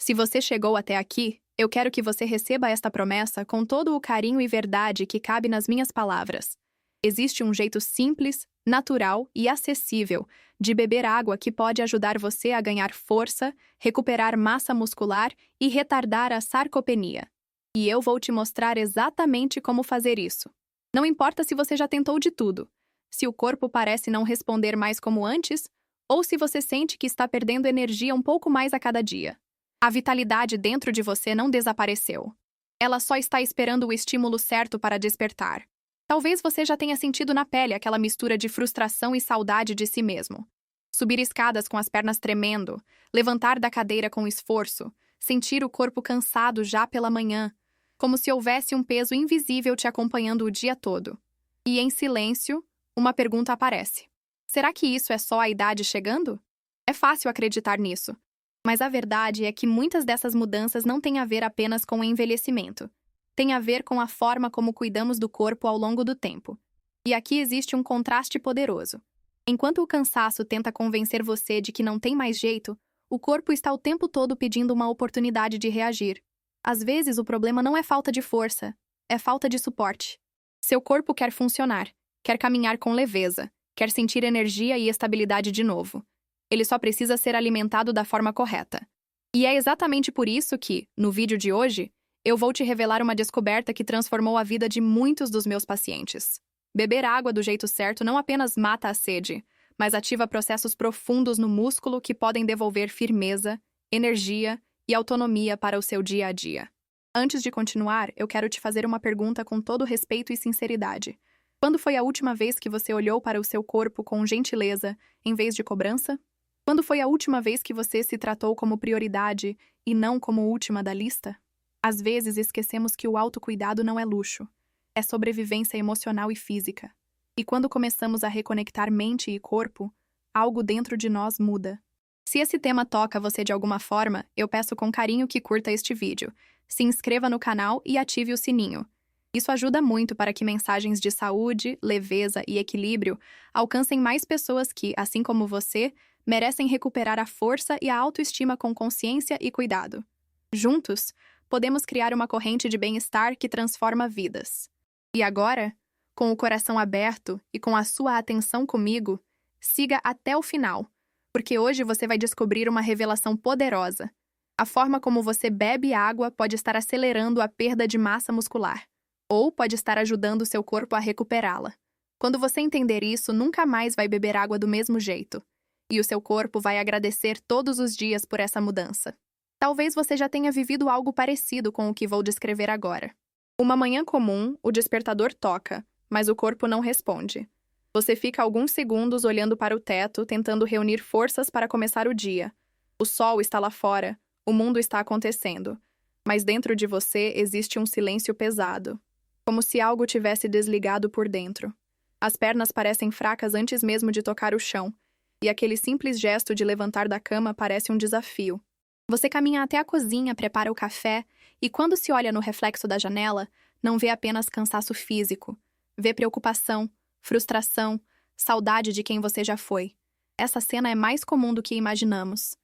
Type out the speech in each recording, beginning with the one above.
Se você chegou até aqui, eu quero que você receba esta promessa com todo o carinho e verdade que cabe nas minhas palavras. Existe um jeito simples, natural e acessível de beber água que pode ajudar você a ganhar força, recuperar massa muscular e retardar a sarcopenia. E eu vou te mostrar exatamente como fazer isso. Não importa se você já tentou de tudo, se o corpo parece não responder mais como antes, ou se você sente que está perdendo energia um pouco mais a cada dia. A vitalidade dentro de você não desapareceu. Ela só está esperando o estímulo certo para despertar. Talvez você já tenha sentido na pele aquela mistura de frustração e saudade de si mesmo. Subir escadas com as pernas tremendo, levantar da cadeira com esforço, sentir o corpo cansado já pela manhã, como se houvesse um peso invisível te acompanhando o dia todo. E em silêncio, uma pergunta aparece. Será que isso é só a idade chegando? É fácil acreditar nisso. Mas a verdade é que muitas dessas mudanças não têm a ver apenas com o envelhecimento. Tem a ver com a forma como cuidamos do corpo ao longo do tempo. E aqui existe um contraste poderoso. Enquanto o cansaço tenta convencer você de que não tem mais jeito, o corpo está o tempo todo pedindo uma oportunidade de reagir. Às vezes o problema não é falta de força, é falta de suporte. Seu corpo quer funcionar, quer caminhar com leveza, quer sentir energia e estabilidade de novo. Ele só precisa ser alimentado da forma correta. E é exatamente por isso que, no vídeo de hoje, eu vou te revelar uma descoberta que transformou a vida de muitos dos meus pacientes. Beber água do jeito certo não apenas mata a sede, mas ativa processos profundos no músculo que podem devolver firmeza, energia e autonomia para o seu dia a dia. Antes de continuar, eu quero te fazer uma pergunta com todo respeito e sinceridade. Quando foi a última vez que você olhou para o seu corpo com gentileza, em vez de cobrança? Quando foi a última vez que você se tratou como prioridade e não como última da lista? Às vezes esquecemos que o autocuidado não é luxo, é sobrevivência emocional e física. E quando começamos a reconectar mente e corpo, algo dentro de nós muda. Se esse tema toca você de alguma forma, eu peço com carinho que curta este vídeo, se inscreva no canal e ative o sininho. Isso ajuda muito para que mensagens de saúde, leveza e equilíbrio alcancem mais pessoas que, assim como você, merecem recuperar a força e a autoestima com consciência e cuidado. Juntos, podemos criar uma corrente de bem-estar que transforma vidas. E agora, com o coração aberto e com a sua atenção comigo, siga até o final, porque hoje você vai descobrir uma revelação poderosa. A forma como você bebe água pode estar acelerando a perda de massa muscular, ou pode estar ajudando o seu corpo a recuperá-la. Quando você entender isso, nunca mais vai beber água do mesmo jeito. E o seu corpo vai agradecer todos os dias por essa mudança. Talvez você já tenha vivido algo parecido com o que vou descrever agora. Uma manhã comum, o despertador toca, mas o corpo não responde. Você fica alguns segundos olhando para o teto, tentando reunir forças para começar o dia. O sol está lá fora, o mundo está acontecendo, mas dentro de você existe um silêncio pesado, como se algo tivesse desligado por dentro. As pernas parecem fracas antes mesmo de tocar o chão, e aquele simples gesto de levantar da cama parece um desafio. Você caminha até a cozinha, prepara o café, e quando se olha no reflexo da janela, não vê apenas cansaço físico. Vê preocupação, frustração, saudade de quem você já foi. Essa cena é mais comum do que imaginamos.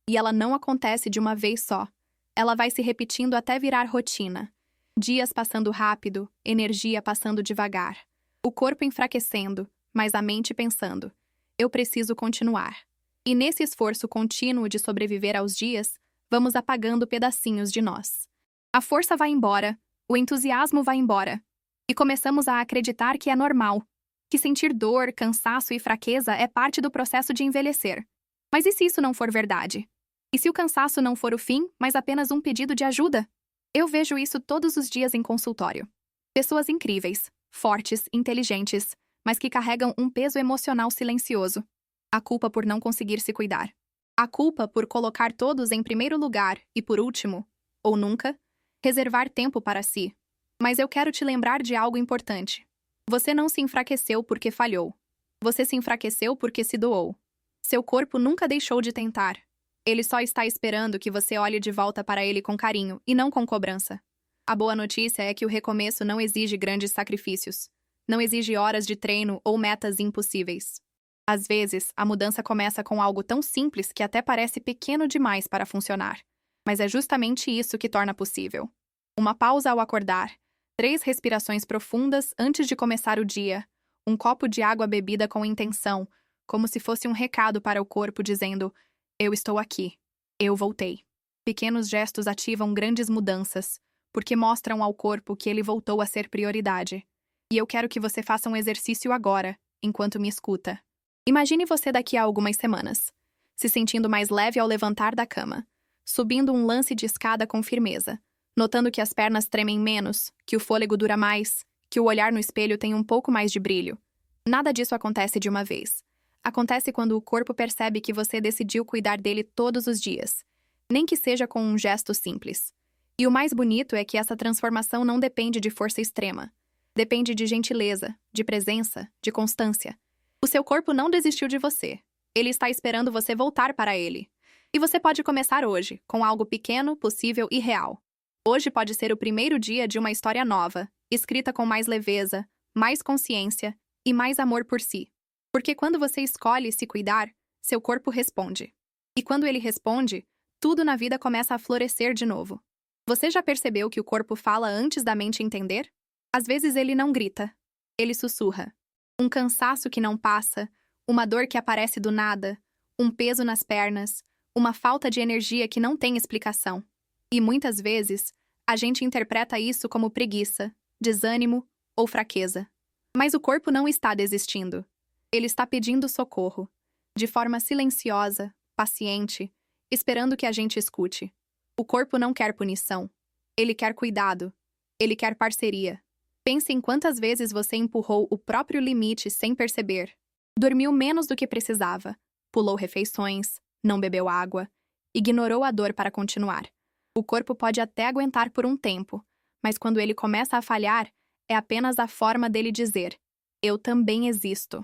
E ela não acontece de uma vez só. Ela vai se repetindo até virar rotina. Dias passando rápido, energia passando devagar. O corpo enfraquecendo, mas a mente pensando: eu preciso continuar. E nesse esforço contínuo de sobreviver aos dias, vamos apagando pedacinhos de nós. A força vai embora, o entusiasmo vai embora. E começamos a acreditar que é normal, que sentir dor, cansaço e fraqueza é parte do processo de envelhecer. Mas e se isso não for verdade? E se o cansaço não for o fim, mas apenas um pedido de ajuda? Eu vejo isso todos os dias em consultório. Pessoas incríveis, fortes, inteligentes, mas que carregam um peso emocional silencioso. A culpa por não conseguir se cuidar. A culpa por colocar todos em primeiro lugar e, por último, ou nunca, reservar tempo para si. Mas eu quero te lembrar de algo importante. Você não se enfraqueceu porque falhou. Você se enfraqueceu porque se doou. Seu corpo nunca deixou de tentar. Ele só está esperando que você olhe de volta para ele com carinho e não com cobrança. A boa notícia é que o recomeço não exige grandes sacrifícios. Não exige horas de treino ou metas impossíveis. Às vezes, a mudança começa com algo tão simples que até parece pequeno demais para funcionar. Mas é justamente isso que torna possível. Uma pausa ao acordar, 3 respirações profundas antes de começar o dia, um copo de água bebida com intenção, como se fosse um recado para o corpo dizendo: eu estou aqui, eu voltei. Pequenos gestos ativam grandes mudanças, porque mostram ao corpo que ele voltou a ser prioridade. E eu quero que você faça um exercício agora, enquanto me escuta. Imagine você daqui a algumas semanas, se sentindo mais leve ao levantar da cama, subindo um lance de escada com firmeza, notando que as pernas tremem menos, que o fôlego dura mais, que o olhar no espelho tem um pouco mais de brilho. Nada disso acontece de uma vez. Acontece quando o corpo percebe que você decidiu cuidar dele todos os dias, nem que seja com um gesto simples. E o mais bonito é que essa transformação não depende de força extrema. Depende de gentileza, de presença, de constância. O seu corpo não desistiu de você. Ele está esperando você voltar para ele. E você pode começar hoje, com algo pequeno, possível e real. Hoje pode ser o primeiro dia de uma história nova, escrita com mais leveza, mais consciência e mais amor por si. Porque quando você escolhe se cuidar, seu corpo responde. E quando ele responde, tudo na vida começa a florescer de novo. Você já percebeu que o corpo fala antes da mente entender? Às vezes ele não grita, ele sussurra. Um cansaço que não passa, uma dor que aparece do nada, um peso nas pernas, uma falta de energia que não tem explicação. E muitas vezes, a gente interpreta isso como preguiça, desânimo ou fraqueza. Mas o corpo não está desistindo. Ele está pedindo socorro, de forma silenciosa, paciente, esperando que a gente escute. O corpo não quer punição. Ele quer cuidado. Ele quer parceria. Pense em quantas vezes você empurrou o próprio limite sem perceber. Dormiu menos do que precisava, pulou refeições, não bebeu água, ignorou a dor para continuar. O corpo pode até aguentar por um tempo, mas quando ele começa a falhar, é apenas a forma dele dizer: eu também existo.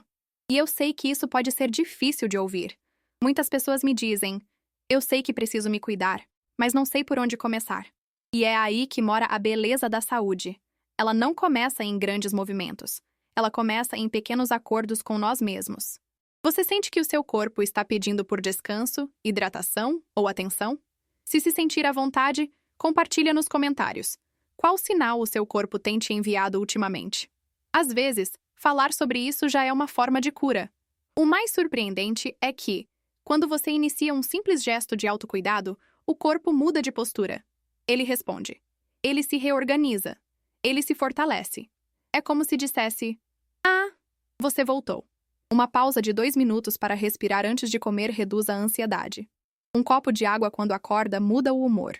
E eu sei que isso pode ser difícil de ouvir. Muitas pessoas me dizem: eu sei que preciso me cuidar, mas não sei por onde começar. E é aí que mora a beleza da saúde. Ela não começa em grandes movimentos. Ela começa em pequenos acordos com nós mesmos. Você sente que o seu corpo está pedindo por descanso, hidratação ou atenção? Se sentir à vontade, compartilha nos comentários. Qual sinal o seu corpo tem te enviado ultimamente? Às vezes, falar sobre isso já é uma forma de cura. O mais surpreendente é que, quando você inicia um simples gesto de autocuidado, o corpo muda de postura. Ele responde. Ele se reorganiza. Ele se fortalece. É como se dissesse: ah, você voltou. Uma pausa de 2 minutos para respirar antes de comer reduz a ansiedade. Um copo de água quando acorda muda o humor.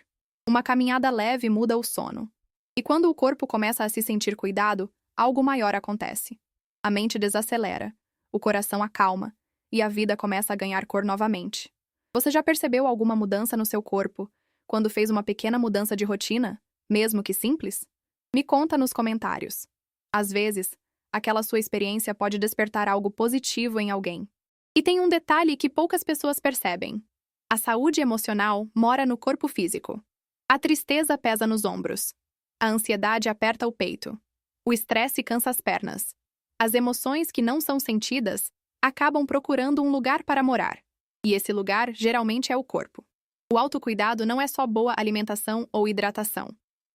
Uma caminhada leve muda o sono. E quando o corpo começa a se sentir cuidado, algo maior acontece. A mente desacelera, o coração acalma, e a vida começa a ganhar cor novamente. Você já percebeu alguma mudança no seu corpo quando fez uma pequena mudança de rotina, mesmo que simples? Me conta nos comentários. Às vezes, aquela sua experiência pode despertar algo positivo em alguém. E tem um detalhe que poucas pessoas percebem. A saúde emocional mora no corpo físico. A tristeza pesa nos ombros. A ansiedade aperta o peito. O estresse cansa as pernas. As emoções que não são sentidas acabam procurando um lugar para morar. E esse lugar geralmente é o corpo. O autocuidado não é só boa alimentação ou hidratação.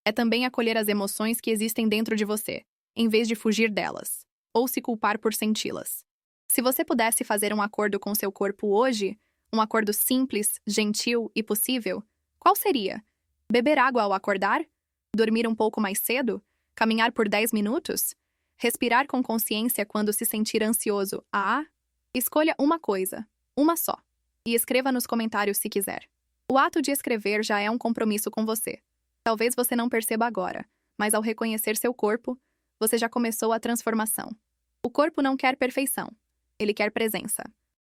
É também acolher as emoções que existem dentro de você, em vez de fugir delas, ou se culpar por senti-las. Se você pudesse fazer um acordo com seu corpo hoje, um acordo simples, gentil e possível, qual seria? Beber água ao acordar? Dormir um pouco mais cedo? Caminhar por 10 minutos? Respirar com consciência quando se sentir ansioso? Escolha uma coisa, uma só, e escreva nos comentários se quiser. O ato de escrever já é um compromisso com você. Talvez você não perceba agora, mas ao reconhecer seu corpo, você já começou a transformação. O corpo não quer perfeição, ele quer presença.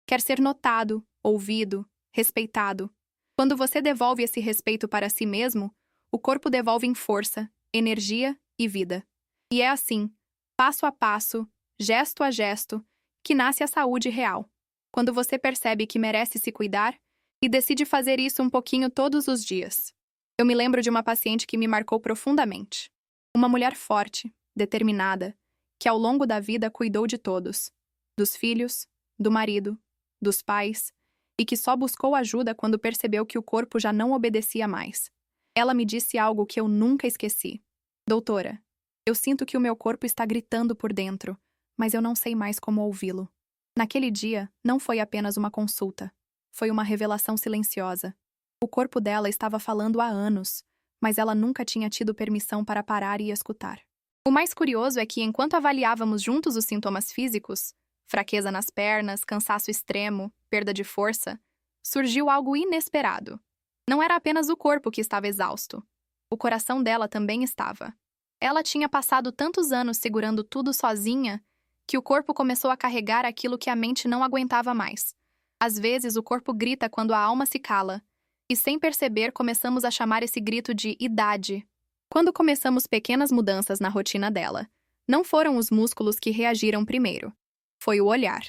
Quer ser notado, ouvido, respeitado. Quando você devolve esse respeito para si mesmo, o corpo devolve em força, energia e vida. E é assim, passo a passo, gesto a gesto, que nasce a saúde real. Quando você percebe que merece se cuidar e decide fazer isso um pouquinho todos os dias. Eu me lembro de uma paciente que me marcou profundamente. Uma mulher forte, determinada, que ao longo da vida cuidou de todos. Dos filhos, do marido, dos pais, e que só buscou ajuda quando percebeu que o corpo já não obedecia mais. Ela me disse algo que eu nunca esqueci. Doutora, eu sinto que o meu corpo está gritando por dentro, mas eu não sei mais como ouvi-lo. Naquele dia, não foi apenas uma consulta. Foi uma revelação silenciosa. O corpo dela estava falando há anos, mas ela nunca tinha tido permissão para parar e escutar. O mais curioso é que, enquanto avaliávamos juntos os sintomas físicos, fraqueza nas pernas, cansaço extremo, perda de força, surgiu algo inesperado. Não era apenas o corpo que estava exausto. O coração dela também estava. Ela tinha passado tantos anos segurando tudo sozinha que o corpo começou a carregar aquilo que a mente não aguentava mais. Às vezes, o corpo grita quando a alma se cala, e sem perceber começamos a chamar esse grito de idade. Quando começamos pequenas mudanças na rotina dela, não foram os músculos que reagiram primeiro. Foi o olhar.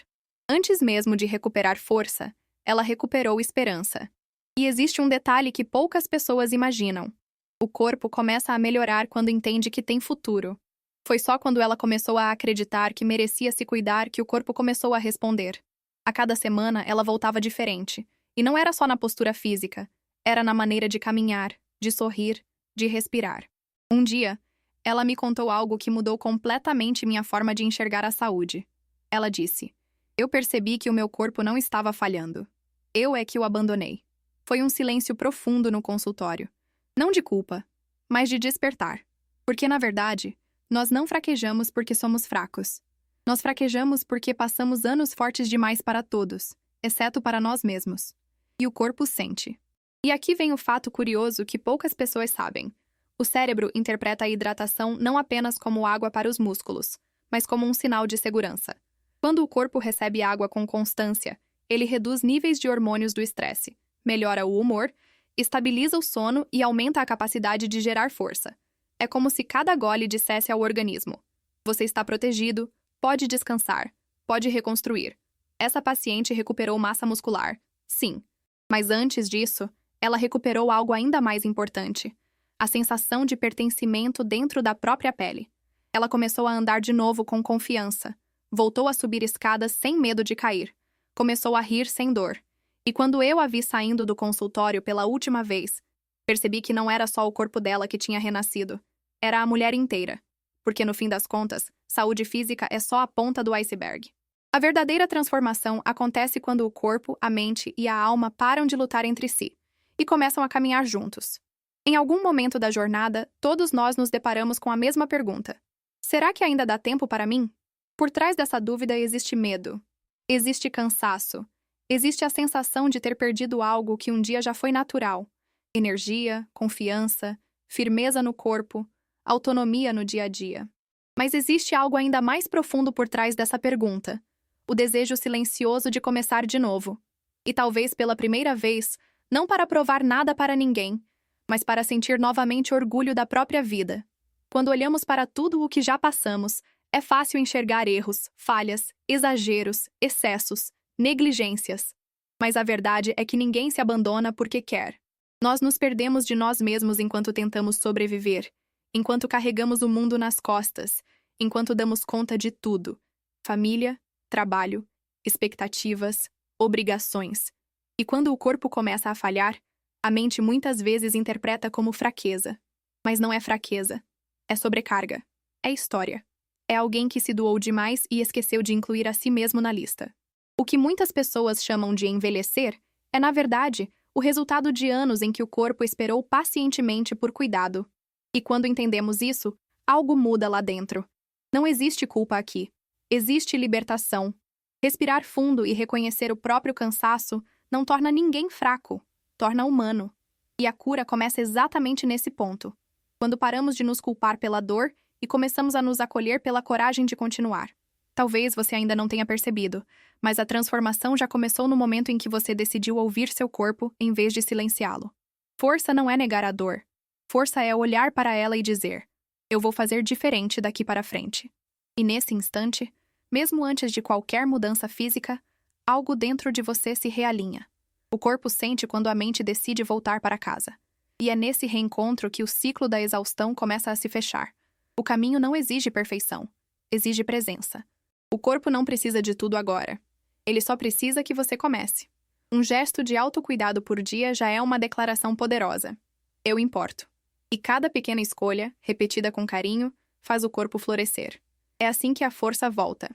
Antes mesmo de recuperar força, ela recuperou esperança. E existe um detalhe que poucas pessoas imaginam. O corpo começa a melhorar quando entende que tem futuro. Foi só quando ela começou a acreditar que merecia se cuidar que o corpo começou a responder. A cada semana, ela voltava diferente. E não era só na postura física. Era na maneira de caminhar, de sorrir, de respirar. Um dia, ela me contou algo que mudou completamente minha forma de enxergar a saúde. Ela disse: "Eu percebi que o meu corpo não estava falhando. Eu é que o abandonei." Foi um silêncio profundo no consultório. Não de culpa, mas de despertar. Porque, na verdade, nós não fraquejamos porque somos fracos. Nós fraquejamos porque passamos anos fortes demais para todos, exceto para nós mesmos. E o corpo sente. E aqui vem o fato curioso que poucas pessoas sabem. O cérebro interpreta a hidratação não apenas como água para os músculos, mas como um sinal de segurança. Quando o corpo recebe água com constância, ele reduz níveis de hormônios do estresse, melhora o humor, estabiliza o sono e aumenta a capacidade de gerar força. É como se cada gole dissesse ao organismo: "Você está protegido, pode descansar, pode reconstruir." Essa paciente recuperou massa muscular, sim. Mas antes disso, ela recuperou algo ainda mais importante: a sensação de pertencimento dentro da própria pele. Ela começou a andar de novo com confiança, voltou a subir escadas sem medo de cair, começou a rir sem dor. E quando eu a vi saindo do consultório pela última vez, percebi que não era só o corpo dela que tinha renascido, era a mulher inteira. Porque, no fim das contas, saúde física é só a ponta do iceberg. A verdadeira transformação acontece quando o corpo, a mente e a alma param de lutar entre si e começam a caminhar juntos. Em algum momento da jornada, todos nós nos deparamos com a mesma pergunta: será que ainda dá tempo para mim? Por trás dessa dúvida existe medo, existe cansaço, existe a sensação de ter perdido algo que um dia já foi natural: energia, confiança, firmeza no corpo, autonomia no dia a dia. Mas existe algo ainda mais profundo por trás dessa pergunta: o desejo silencioso de começar de novo. E talvez pela primeira vez, não para provar nada para ninguém, mas para sentir novamente orgulho da própria vida. Quando olhamos para tudo o que já passamos, é fácil enxergar erros, falhas, exageros, excessos, negligências. Mas a verdade é que ninguém se abandona porque quer. Nós nos perdemos de nós mesmos enquanto tentamos sobreviver, enquanto carregamos o mundo nas costas, enquanto damos conta de tudo: família, trabalho, expectativas, obrigações. E quando o corpo começa a falhar, a mente muitas vezes interpreta como fraqueza. Mas não é fraqueza. É sobrecarga. É história. É alguém que se doou demais e esqueceu de incluir a si mesmo na lista. O que muitas pessoas chamam de envelhecer é, na verdade, o resultado de anos em que o corpo esperou pacientemente por cuidado. E quando entendemos isso, algo muda lá dentro. Não existe culpa aqui. Existe libertação. Respirar fundo e reconhecer o próprio cansaço não torna ninguém fraco, torna humano. E a cura começa exatamente nesse ponto, quando paramos de nos culpar pela dor e começamos a nos acolher pela coragem de continuar. Talvez você ainda não tenha percebido, mas a transformação já começou no momento em que você decidiu ouvir seu corpo em vez de silenciá-lo. Força não é negar a dor. Força é olhar para ela e dizer: "Eu vou fazer diferente daqui para frente." E nesse instante, mesmo antes de qualquer mudança física, algo dentro de você se realinha. O corpo sente quando a mente decide voltar para casa. E é nesse reencontro que o ciclo da exaustão começa a se fechar. O caminho não exige perfeição, exige presença. O corpo não precisa de tudo agora. Ele só precisa que você comece. Um gesto de autocuidado por dia já é uma declaração poderosa. Eu importo. E cada pequena escolha, repetida com carinho, faz o corpo florescer. É assim que a força volta.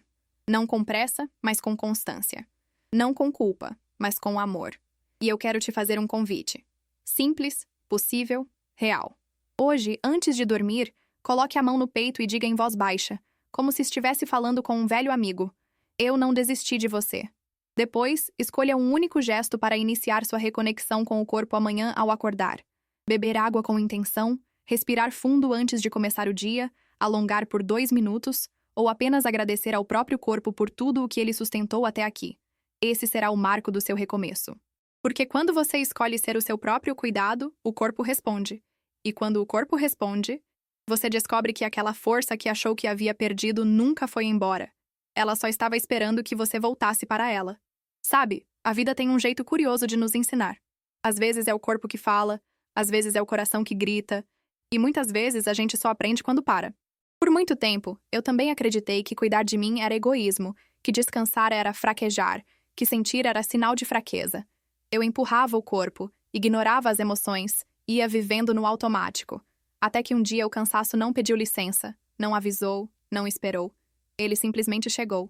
Não com pressa, mas com constância. Não com culpa, mas com amor. E eu quero te fazer um convite. Simples, possível, real. Hoje, antes de dormir, coloque a mão no peito e diga em voz baixa, como se estivesse falando com um velho amigo: eu não desisti de você. Depois, escolha um único gesto para iniciar sua reconexão com o corpo amanhã ao acordar. Beber água com intenção, respirar fundo antes de começar o dia, alongar por 2 minutos, ou apenas agradecer ao próprio corpo por tudo o que ele sustentou até aqui. Esse será o marco do seu recomeço. Porque quando você escolhe ser o seu próprio cuidado, o corpo responde. E quando o corpo responde, você descobre que aquela força que achou que havia perdido nunca foi embora. Ela só estava esperando que você voltasse para ela. Sabe, a vida tem um jeito curioso de nos ensinar. Às vezes é o corpo que fala, às vezes é o coração que grita, e muitas vezes a gente só aprende quando para. Por muito tempo, eu também acreditei que cuidar de mim era egoísmo, que descansar era fraquejar, que sentir era sinal de fraqueza. Eu empurrava o corpo, ignorava as emoções, ia vivendo no automático. Até que um dia o cansaço não pediu licença, não avisou, não esperou. Ele simplesmente chegou.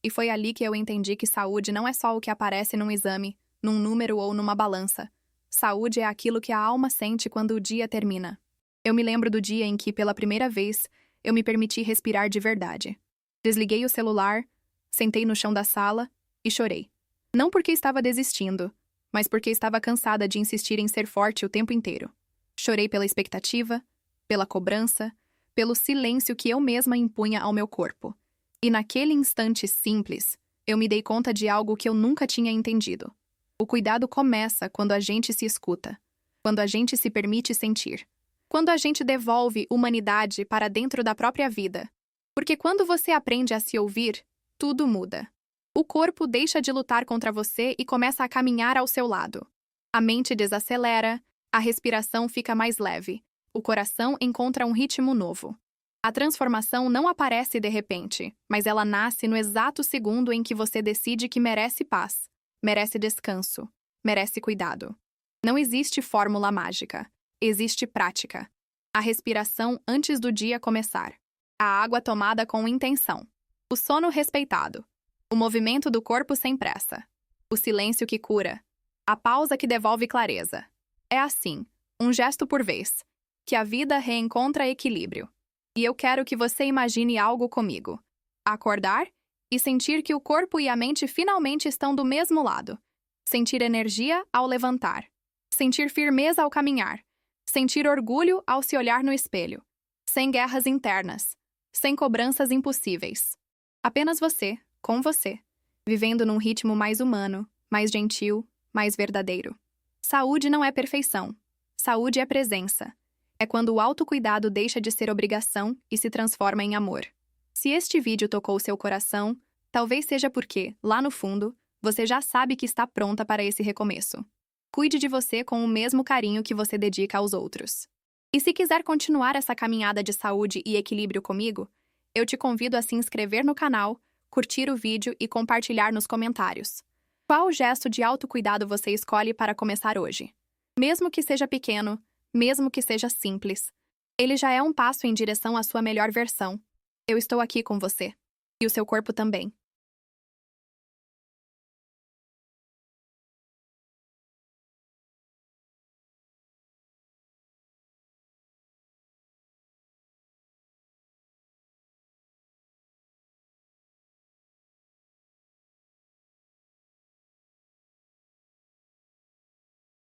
E foi ali que eu entendi que saúde não é só o que aparece num exame, num número ou numa balança. Saúde é aquilo que a alma sente quando o dia termina. Eu me lembro do dia em que, pela primeira vez, eu me permiti respirar de verdade. Desliguei o celular, sentei no chão da sala e chorei. Não porque estava desistindo, mas porque estava cansada de insistir em ser forte o tempo inteiro. Chorei pela expectativa, pela cobrança, pelo silêncio que eu mesma impunha ao meu corpo. E naquele instante simples, eu me dei conta de algo que eu nunca tinha entendido. O cuidado começa quando a gente se escuta, quando a gente se permite sentir, quando a gente devolve humanidade para dentro da própria vida. Porque quando você aprende a se ouvir, tudo muda. O corpo deixa de lutar contra você e começa a caminhar ao seu lado. A mente desacelera, a respiração fica mais leve, o coração encontra um ritmo novo. A transformação não aparece de repente, mas ela nasce no exato segundo em que você decide que merece paz, merece descanso, merece cuidado. Não existe fórmula mágica, existe prática. A respiração antes do dia começar. A água tomada com intenção. O sono respeitado. O movimento do corpo sem pressa. O silêncio que cura. A pausa que devolve clareza. É assim, um gesto por vez, que a vida reencontra equilíbrio. E eu quero que você imagine algo comigo. Acordar e sentir que o corpo e a mente finalmente estão do mesmo lado. Sentir energia ao levantar. Sentir firmeza ao caminhar. Sentir orgulho ao se olhar no espelho. Sem guerras internas. Sem cobranças impossíveis. Apenas você, com você, vivendo num ritmo mais humano, mais gentil, mais verdadeiro. Saúde não é perfeição. Saúde é presença. É quando o autocuidado deixa de ser obrigação e se transforma em amor. Se este vídeo tocou seu coração, talvez seja porque, lá no fundo, você já sabe que está pronta para esse recomeço. Cuide de você com o mesmo carinho que você dedica aos outros. E se quiser continuar essa caminhada de saúde e equilíbrio comigo, eu te convido a se inscrever no canal, curtir o vídeo e compartilhar nos comentários. Qual gesto de autocuidado você escolhe para começar hoje? Mesmo que seja pequeno, mesmo que seja simples, ele já é um passo em direção à sua melhor versão. Eu estou aqui com você. E o seu corpo também.